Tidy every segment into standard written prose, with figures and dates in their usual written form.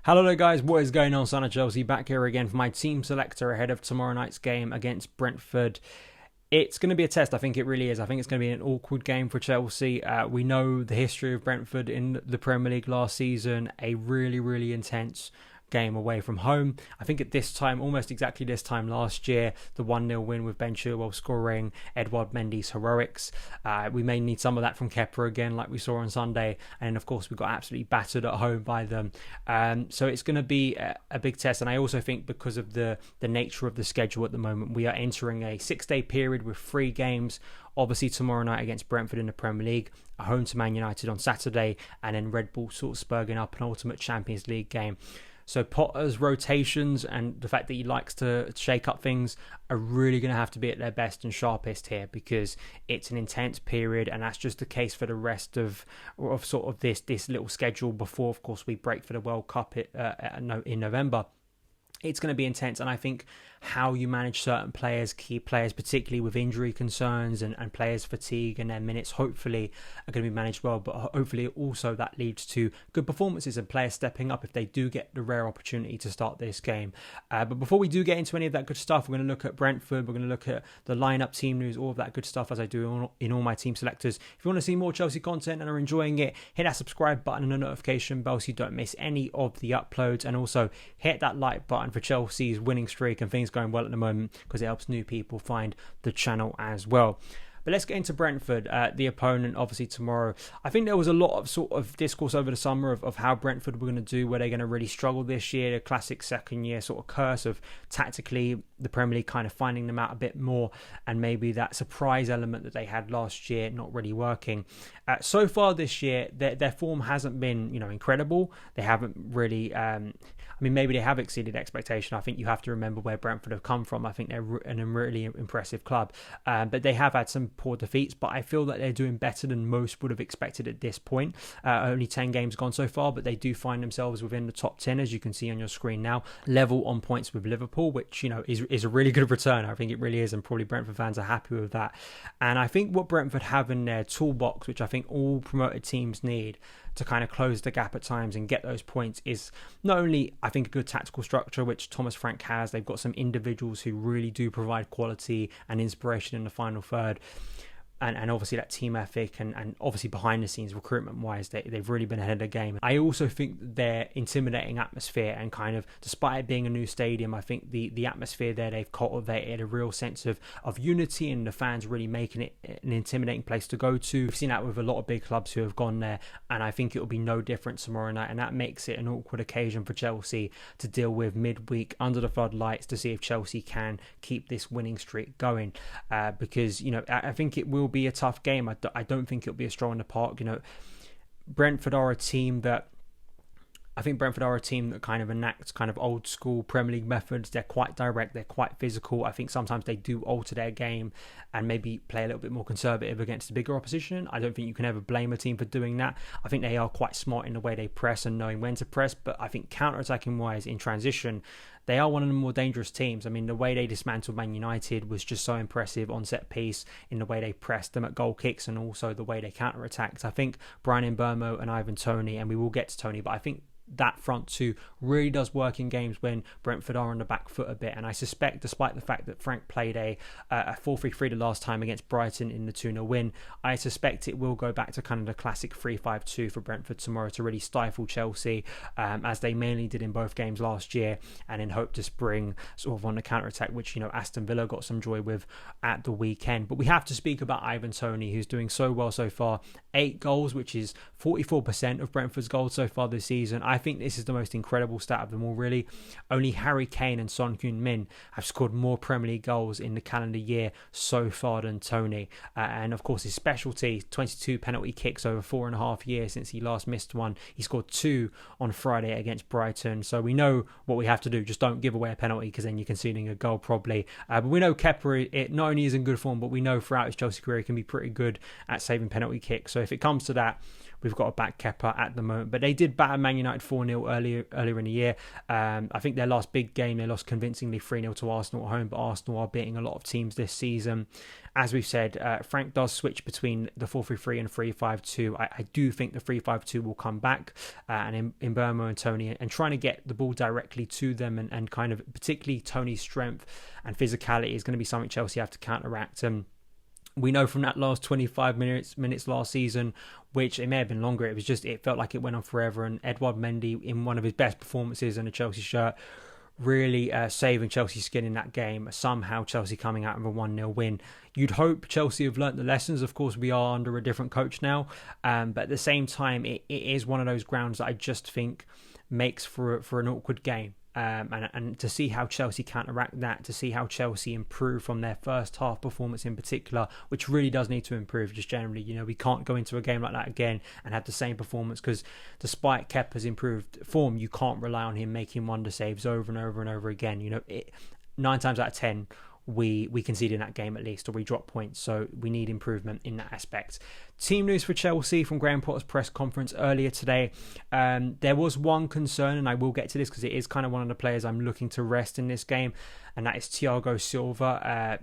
Hello there guys, what is going on? SonOfChelsea back here again for my team selector ahead of tomorrow night's game against Brentford. It's going to be a test, I think it really is. I think it's going to be an awkward game for Chelsea. We know the history of Brentford in the Premier League last season, a really intense game away from home. I think at this time, almost exactly this time last year, the 1-0 win with Ben Chilwell scoring, Edouard Mendy's heroics. We may need some of that from Kepa again, like we saw on Sunday. And of course, we got absolutely battered at home by them. So it's going to be a big test. And I also think because of the nature of the schedule at the moment, we are entering a 6-day period with 3 games. Obviously tomorrow night against Brentford in the Premier League, a home to Man United on Saturday, and then Red Bull Salzburg up an ultimate Champions League game. So Potter's rotations and the fact that he likes to shake up things are really going to have to be at their best and sharpest here, because it's an intense period, and that's just the case for the rest of sort of this little schedule before, of course, we break for the World Cup in November. It's going to be intense, and I think how you manage certain players, key players, particularly with injury concerns and players fatigue and their minutes, hopefully are going to be managed well, but hopefully also that leads to good performances and players stepping up if they do get the rare opportunity to start this game. But before we do get into any of that good stuff, we're going to look at Brentford, we're going to look at the lineup, team news, all of that good stuff as I do in all my team selectors. If you want to see more Chelsea content and are enjoying it, hit that subscribe button and the notification bell so you don't miss any of the uploads, and also hit that like button for Chelsea's winning streak and things going well at the moment, because it helps new people find the channel as well. But let's get into Brentford, the opponent, obviously tomorrow. I think there was a lot of sort of discourse over the summer of how Brentford were going to do, where they're going to really struggle this year, the classic second year sort of curse of tactically the Premier League kind of finding them out a bit more, and maybe that surprise element that they had last year not really working. So far this year, their form hasn't been, incredible. They haven't really, maybe they have exceeded expectation. I think you have to remember where Brentford have come from. I think they're a really impressive club, but they have had some poor defeats, but I feel that they're doing better than most would have expected at this point. Only 10 games gone so far, but they do find themselves within the top 10, as you can see on your screen now, level on points with Liverpool, which is a really good return. I think it really is, and probably Brentford fans are happy with that. And I think what Brentford have in their toolbox, which I think all promoted teams need to kind of close the gap at times and get those points, is not only, I think, a good tactical structure, which Thomas Frank has. They've got some individuals who really do provide quality and inspiration in the final third. And obviously that team ethic and obviously behind the scenes recruitment wise, they've really been ahead of the game. I also think their intimidating atmosphere, and kind of despite it being a new stadium, I think the atmosphere there, they've cultivated a real sense of unity, and the fans really making it an intimidating place to go to. We've seen that with a lot of big clubs who have gone there, and I think it will be no different tomorrow night, and that makes it an awkward occasion for Chelsea to deal with midweek under the floodlights to see if Chelsea can keep this winning streak going, because I think it will be a tough game. I don't think it'll be a stroll in the park. Brentford are a team that kind of enacts kind of old school Premier League methods. They're quite direct, they're quite physical. I think sometimes they do alter their game and maybe play a little bit more conservative against the bigger opposition. I don't think you can ever blame a team for doing that. I think they are quite smart in the way they press and knowing when to press, but I think counter-attacking wise in transition, they are one of the more dangerous teams. I mean, the way they dismantled Man United was just so impressive on set piece, in the way they pressed them at goal kicks and also the way they counter-attacked. I think Brian Mbeumo and Ivan Toney, and we will get to Toney, but I think that front two really does work in games when Brentford are on the back foot a bit. And I suspect, despite the fact that Frank played a 4-3-3 the last time against Brighton in the 2-0 win, I suspect it will go back to kind of the classic 3-5-2 for Brentford tomorrow to really stifle Chelsea, as they mainly did in both games last year, and in hope to spring sort of on the counter-attack, which Aston Villa got some joy with at the weekend. But we have to speak about Ivan Toney, who's doing so well so far. 8 goals, which is 44% of Brentford's goals so far this season. I think this is the most incredible stat of them all, really. Only Harry Kane and Son Heung-min have scored more Premier League goals in the calendar year so far than Toney. And of course, his specialty, 22 penalty kicks over 4.5 years since he last missed one. He scored 2 on Friday against Brighton. So we know what we have to do. Just don't give away a penalty, because then you're conceding a goal probably. But we know Kepa, it not only is in good form, but we know throughout his Chelsea career he can be pretty good at saving penalty kicks. So if it comes to that, we've got to back Kepa at the moment. But they did batter Man United 4-0 earlier in the year. I think their last big game, they lost convincingly 3-0 to Arsenal at home, but Arsenal are beating a lot of teams this season. As we've said, Frank does switch between the 4-3-3 and 3-5-2. I do think the 3-5-2 will come back, and in Burma and Tony, and trying to get the ball directly to them, and kind of particularly Tony's strength and physicality is going to be something Chelsea have to counteract. We know from that last 25 minutes last season, which it may have been longer, it felt like it went on forever, and Edouard Mendy, in one of his best performances in a Chelsea shirt, really saving Chelsea's skin in that game. Somehow Chelsea coming out with a 1-0 win. You'd hope Chelsea have learnt the lessons. Of course, we are under a different coach now, but at the same time, it is one of those grounds that I just think makes for an awkward game. And to see how Chelsea counteract that, to see how Chelsea improve from their first half performance in particular, which really does need to improve just generally. We can't go into a game like that again and have the same performance, because despite Kepa's improved form, you can't rely on him making wonder saves over and over and over again. 9 times out of 10, we concede in that game at least, or we drop points, so we need improvement in that aspect. Team news for Chelsea from Graham Potter's press conference earlier today. There was one concern, and I will get to this because it is kind of one of the players I'm looking to rest in this game, and that is Thiago Silva.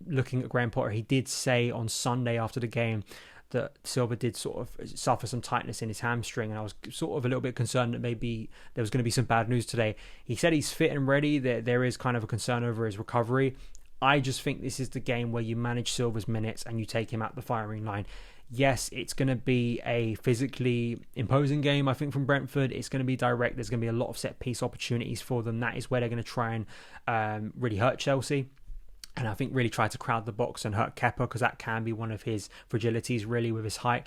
Looking at Graham Potter, he did say on Sunday after the game that Silva did sort of suffer some tightness in his hamstring, and I was sort of a little bit concerned that maybe there was going to be some bad news today. He said he's fit and ready. There is kind of a concern over his recovery. I just think this is the game where you manage Silva's minutes and you take him out the firing line. Yes, it's going to be a physically imposing game, I think, from Brentford. It's going to be direct. There's going to be a lot of set-piece opportunities for them. That is where they're going to try and really hurt Chelsea. And I think really try to crowd the box and hurt Kepa, because that can be one of his fragilities, really, with his height.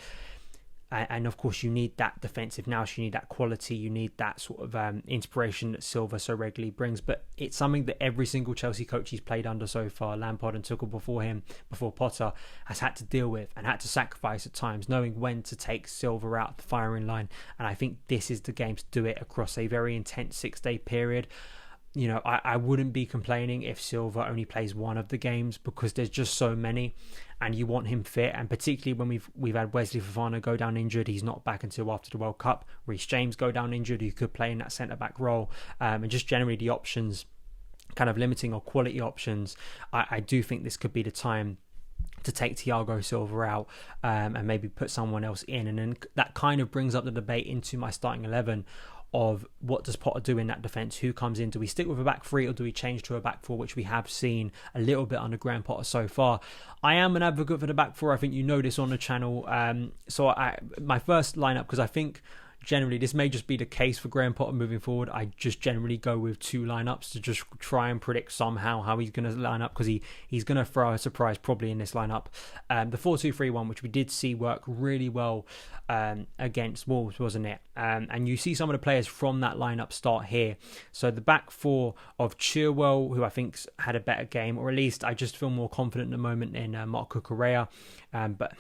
And of course, you need that defensive nous, you need that quality, you need that sort of inspiration that Silva so regularly brings. But it's something that every single Chelsea coach he's played under so far, Lampard and Tuchel before Potter, has had to deal with and had to sacrifice at times, knowing when to take Silva out the firing line. And I think this is the game to do it across a very intense 6-day period. I wouldn't be complaining if Silva only plays one of the games, because there's just so many, and you want him fit. And particularly when we've had Wesley Fofana go down injured, he's not back until after the World Cup. Reece James go down injured, who could play in that centre-back role, and just generally the options kind of limiting, or quality options. I do think this could be the time to take Thiago Silva out and maybe put someone else in. And then that kind of brings up the debate into my starting 11 of what does Potter do in that defence? Who comes in? Do we stick with a back three, or do we change to a back four, which we have seen a little bit under Graham Potter so far? I am an advocate for the back four. I think you know this on the channel. So my first lineup, because I think generally this may just be the case for Graham Potter moving forward, I just generally go with 2 lineups to just try and predict somehow how he's going to line up, because he's going to throw a surprise probably in this lineup. The 4-2-3-1, which we did see work really well against Wolves, wasn't it? And you see some of the players from that lineup start here. So the back four of Chilwell, who I think's had a better game, or at least I just feel more confident at the moment in Marc Cucurella. But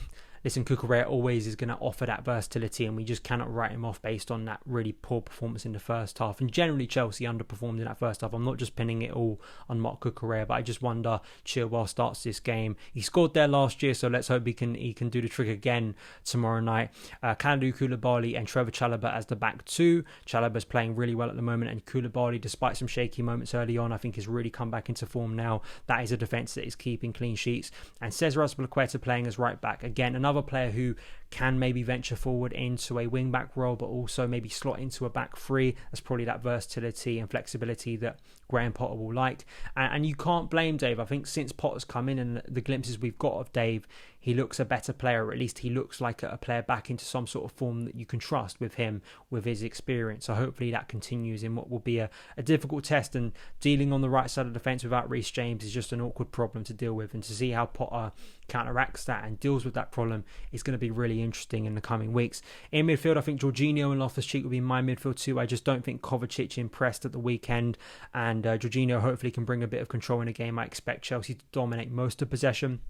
listen, Cucurella always is going to offer that versatility, and we just cannot write him off based on that really poor performance in the first half. And generally, Chelsea underperformed in that first half. I'm not just pinning it all on Marc Cucurella, but I just wonder, Chilwell starts this game. He scored there last year, so let's hope he can do the trick again tomorrow night. Kalidou Koulibaly and Trevor Chalobah as the back two. Chalobah's playing really well at the moment, and Koulibaly, despite some shaky moments early on, I think has really come back into form now. That is a defence that is keeping clean sheets. And Cesar Azpilicueta playing as right back. Again, another player who can maybe venture forward into a wing back role, but also maybe slot into a back three. That's probably that versatility and flexibility that Graham Potter will like. And you can't blame Dave. I think since Potter's come in and the glimpses we've got of Dave, he looks a better player, or at least he looks like a player back into some sort of form that you can trust with him, with his experience. So hopefully that continues in what will be a difficult test. And dealing on the right side of the defence without Reece James is just an awkward problem to deal with. And to see how Potter counteracts that and deals with that problem is going to be really interesting in the coming weeks. In midfield, I think Jorginho and Loftus-Cheek will be my midfield too. I just don't think Kovacic impressed at the weekend, and Jorginho hopefully can bring a bit of control in the game. I expect Chelsea to dominate most of possession.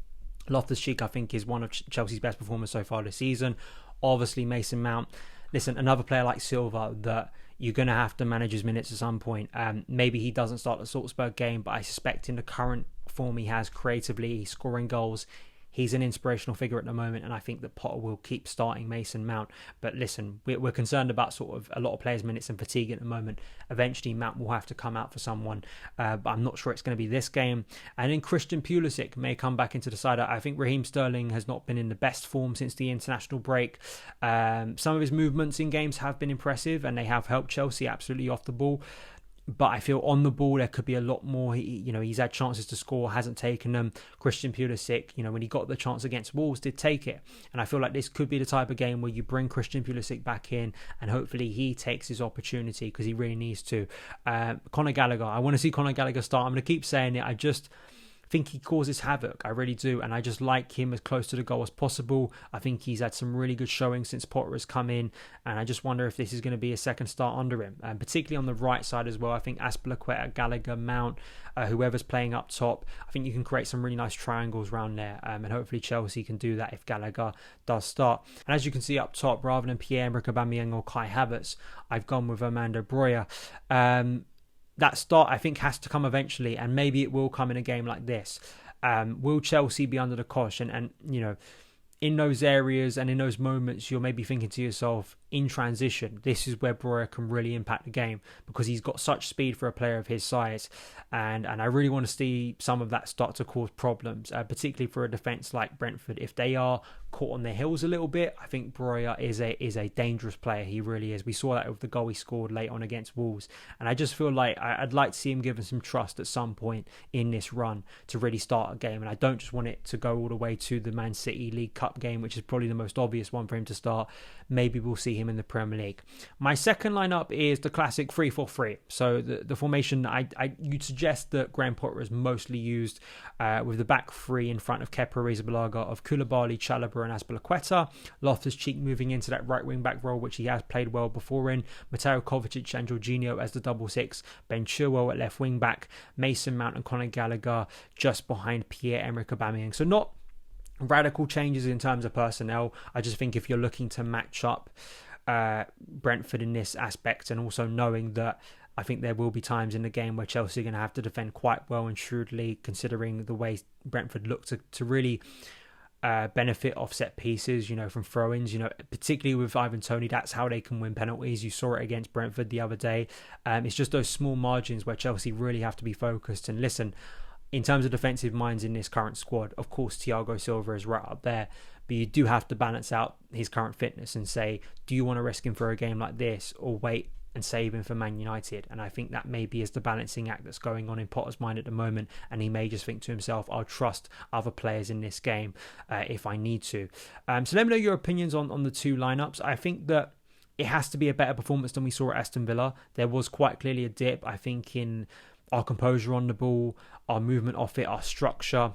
Loftus-Cheek, I think, is one of Chelsea's best performers so far this season. Obviously, Mason Mount. Listen, another player like Silva that you're going to have to manage his minutes at some point. Maybe he doesn't start the Salzburg game, but I suspect in the current form he has creatively, he's scoring goals, he's an inspirational figure at the moment, and I think that Potter will keep starting Mason Mount. But listen, we're concerned about sort of a lot of players' minutes and fatigue at the moment. Eventually, Mount will have to come out for someone, but I'm not sure it's going to be this game. And then Christian Pulisic may come back into the side. I think Raheem Sterling has not been in the best form since the international break. Some of his movements in games have been impressive, and they have helped Chelsea absolutely off the ball. But I feel on the ball there could be a lot more. He's had chances to score, hasn't taken them. Christian Pulisic, when he got the chance against Wolves, did take it. And I feel like this could be the type of game where you bring Christian Pulisic back in, and hopefully he takes his opportunity, because he really needs to. Conor Gallagher, I want to see Conor Gallagher start. I'm going to keep saying it. I just think he causes havoc. I really do. And I just like him as close to the goal as possible. I think he's had some really good showing since Potter has come in. And I just wonder if this is going to be a second start under him. Particularly on the right side as well. I think Azpilicueta, Gallagher, Mount, whoever's playing up top, I think you can create some really nice triangles around there. And hopefully Chelsea can do that if Gallagher does start. And as you can see up top, rather than Pierre-Emerick Aubameyang or Kai Havertz, I've gone with Armando Broja. That start, I think, has to come eventually, and maybe it will come in a game like this. Will Chelsea be under the cosh? And in those areas and in those moments, you're maybe thinking to yourself, in transition, this is where Broja can really impact the game, because he's got such speed for a player of his size. And I really want to see some of that start to cause problems, particularly for a defence like Brentford. If they are caught on their heels a little bit, I think Broja is a dangerous player. He really is. We saw that with the goal he scored late on against Wolves. And I just feel like I'd like to see him given some trust at some point in this run to really start a game. And I don't just want it to go all the way to the Man City League Cup game, which is probably the most obvious one for him to start. Maybe we'll see him in the Premier League. My second lineup is the classic 3-4-3. So the formation you'd suggest that Graham Potter has mostly used, with the back three in front of Kepa Arrizabalaga, of Koulibaly, Chalobah and Azpilicueta. Loftus-Cheek moving into that right wing back role, which he has played well before in. Mateo Kovacic and Jorginho as the double six. Ben Chilwell at left wing back. Mason Mount and Conor Gallagher just behind Pierre-Emerick Aubameyang. So not radical changes in terms of personnel. I just think if you're looking to match up Brentford in this aspect, and also knowing that I think there will be times in the game where Chelsea are going to have to defend quite well and shrewdly, considering the way Brentford look to really benefit off set pieces, from throw-ins, particularly with Ivan Toney. That's how they can win penalties. You saw it against Brentford the other day. It's just those small margins where Chelsea really have to be focused. And listen, in terms of defensive minds in this current squad, of course, Thiago Silva is right up there. But you do have to balance out his current fitness and say, do you want to risk him for a game like this, or wait and save him for Man United? And I think that maybe is the balancing act that's going on in Potter's mind at the moment. And he may just think to himself, I'll trust other players in this game if I need to. So let me know your opinions on the two lineups. I think that it has to be a better performance than we saw at Aston Villa. There was quite clearly a dip, I think, in our composure on the ball, our movement off it, our structure.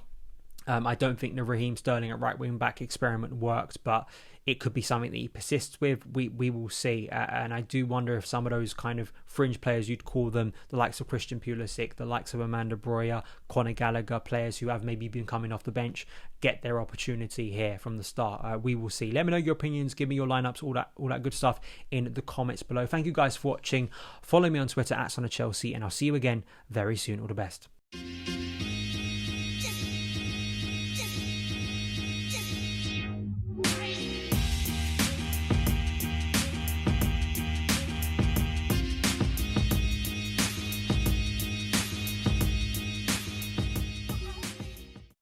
I don't think the Raheem Sterling at right wing back experiment worked, but it could be something that he persists with. We will see. And I do wonder if some of those kind of fringe players, you'd call them, the likes of Christian Pulisic, the likes of Armando Broja, Conor Gallagher, players who have maybe been coming off the bench, get their opportunity here from the start. We will see. Let me know your opinions. Give me your lineups, all that good stuff in the comments below. Thank you guys for watching. Follow me on Twitter at SonOfChelsea, and I'll see you again very soon. All the best.